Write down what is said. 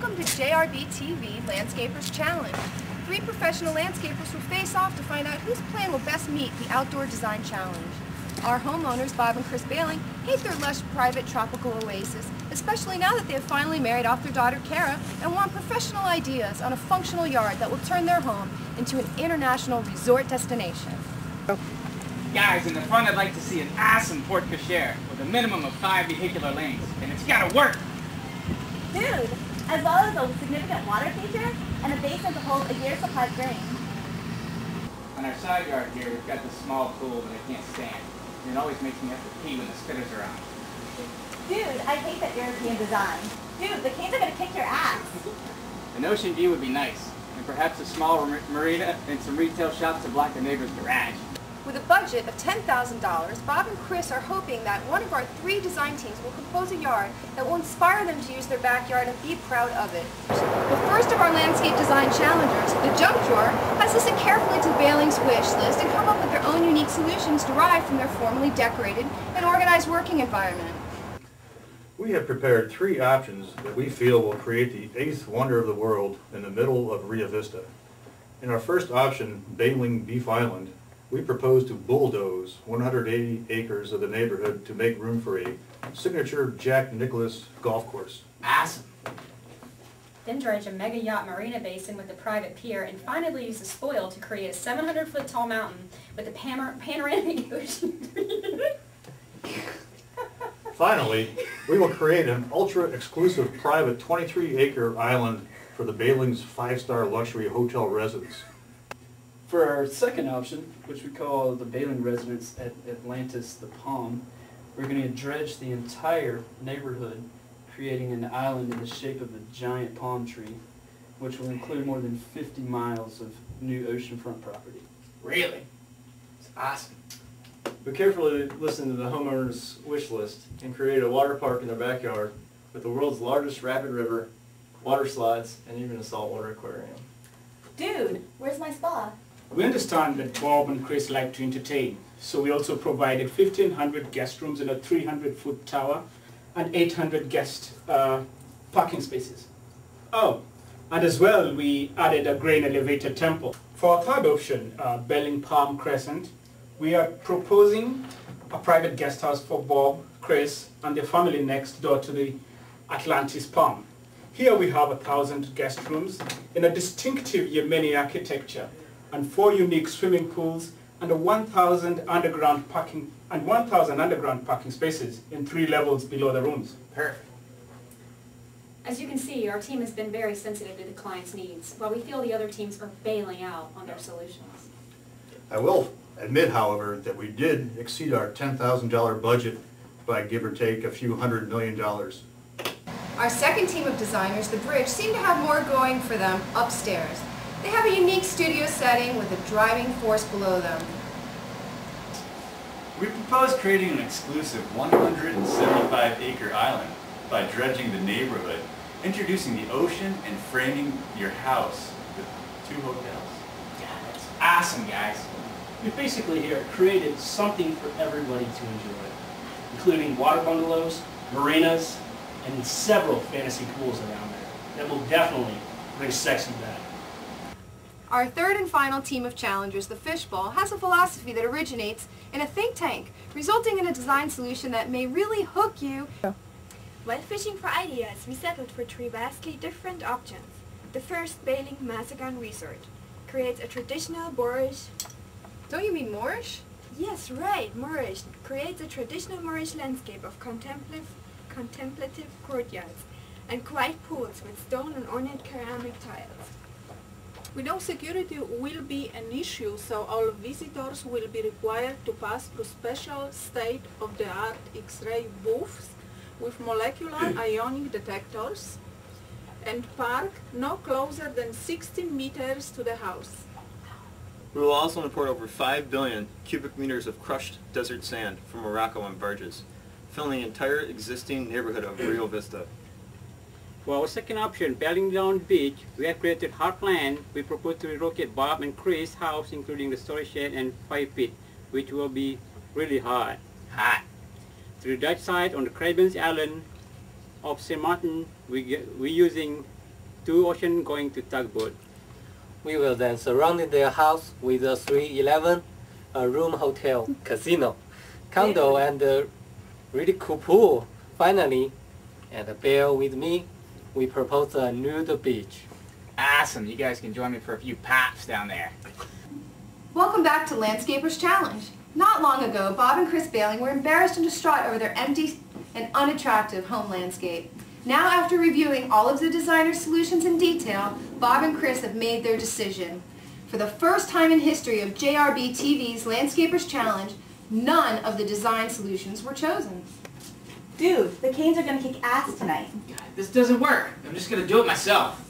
Welcome to JRBTV Landscapers Challenge. 3 professional landscapers will face off to find out whose plan will best meet the Outdoor Design Challenge. Our homeowners, Bob and Chris Bailing, hate their lush private tropical oasis, especially now that they have finally married off their daughter Kara and want professional ideas on a functional yard that will turn their home into an international resort destination. Guys, in the front I'd like to see an awesome porte cochere with a minimum of 5 vehicular lanes, and it's gotta work! Dude, as well as a significant water feature and a basin to hold a year's supply of grain. On our side yard here, we've got this small pool that I can't stand. And it always makes me have to pee when the spitters are on. Dude, I hate that European design. Dude, the canes are gonna kick your ass. An ocean view would be nice, and perhaps a small marina and some retail shops to block the neighbor's garage. With a budget of $10,000, Bob and Chris are hoping that one of our 3 design teams will compose a yard that will inspire them to use their backyard and be proud of it. The first of our landscape design challengers, the junk drawer, has listened carefully to Bailing's wish list and come up with their own unique solutions derived from their formally decorated and organized working environment. We have prepared 3 options that we feel will create the 8th wonder of the world in the middle of Rio Vista. In our first option, Bailing Beef Island, we propose to bulldoze 180 acres of the neighborhood to make room for a signature Jack Nicklaus golf course. Awesome! Then dredge a mega yacht marina basin with a private pier and finally use the spoil to create a 700-foot tall mountain with a panoramic ocean. Finally, we will create an ultra-exclusive private 23-acre island for the Bailing's 5-star luxury hotel residence. For our second option, which we call the Bailing Residence at Atlantis the Palm, we're going to dredge the entire neighborhood, creating an island in the shape of a giant palm tree, which will include more than 50 miles of new oceanfront property. Really? It's awesome. We carefully listened to the homeowners' wish list and created a water park in their backyard with the world's largest rapid river, water slides, and even a saltwater aquarium. Dude, where's my spa? We understand that Bob and Chris like to entertain, so we also provided 1,500 guest rooms in a 300-foot tower and 800 guest parking spaces. Oh, and as well we added a grain elevator temple. For our third option, Belling Palm Crescent, we are proposing a private guest house for Bob, Chris, and their family next door to the Atlantis Palm. Here we have 1,000 guest rooms in a distinctive Yemeni architecture, and 4 unique swimming pools, and 1,000 underground parking spaces in 3 levels below the rooms. Perfect. As you can see, our team has been very sensitive to the client's needs, while we feel the other teams are bailing out on their solutions. I will admit, however, that we did exceed our $10,000 budget by give or take a few $100 million. Our second team of designers, The Bridge, seem to have more going for them upstairs. They have a unique studio setting with a driving force below them. We propose creating an exclusive 175-acre island by dredging the neighborhood, introducing the ocean, and framing your house with 2 hotels. Yeah, that's awesome, guys. We basically here created something for everybody to enjoy, including water bungalows, marinas, and several fantasy pools around there that will definitely bring sexy back. Our third and final team of challengers, the Fishbowl, has a philosophy that originates in a think tank, resulting in a design solution that may really hook you. While fishing for ideas, we settled for 3 vastly different options. The first, Bailing Mazagan Resort, creates a traditional Moorish... Don't you mean Moorish? Yes, right, Moorish. Creates a traditional Moorish landscape of contemplative courtyards and quiet pools with stone and ornate ceramic tiles. We know security will be an issue, so all visitors will be required to pass through special state-of-the-art X-ray booths with molecular ionic detectors and park no closer than 60 meters to the house. We will also import over 5 billion cubic meters of crushed desert sand from Morocco on barges, filling the entire existing neighborhood of Rio Vista. For our second option, Belling Down Beach, we have created heartland. We propose to relocate Bob and Chris' house, including the storage shed and fire pit, which will be really hot. To the Dutch side, on the Craven's Island of St. Martin, we're using 2 ocean-going to tugboat. We will then surround their house with a 311, a room hotel, casino, condo, and a really cool pool. Finally, and bear with me, we propose a nude beach. Awesome. You guys can join me for a few pops down there. Welcome back to Landscapers Challenge. Not long ago, Bob and Chris Baling were embarrassed and distraught over their empty and unattractive home landscape. Now, after reviewing all of the designer's solutions in detail, Bob and Chris have made their decision. For the first time in history of JRBTV's Landscapers Challenge, none of the design solutions were chosen. Dude, the Canes are going to kick ass tonight. This doesn't work. I'm just going to do it myself.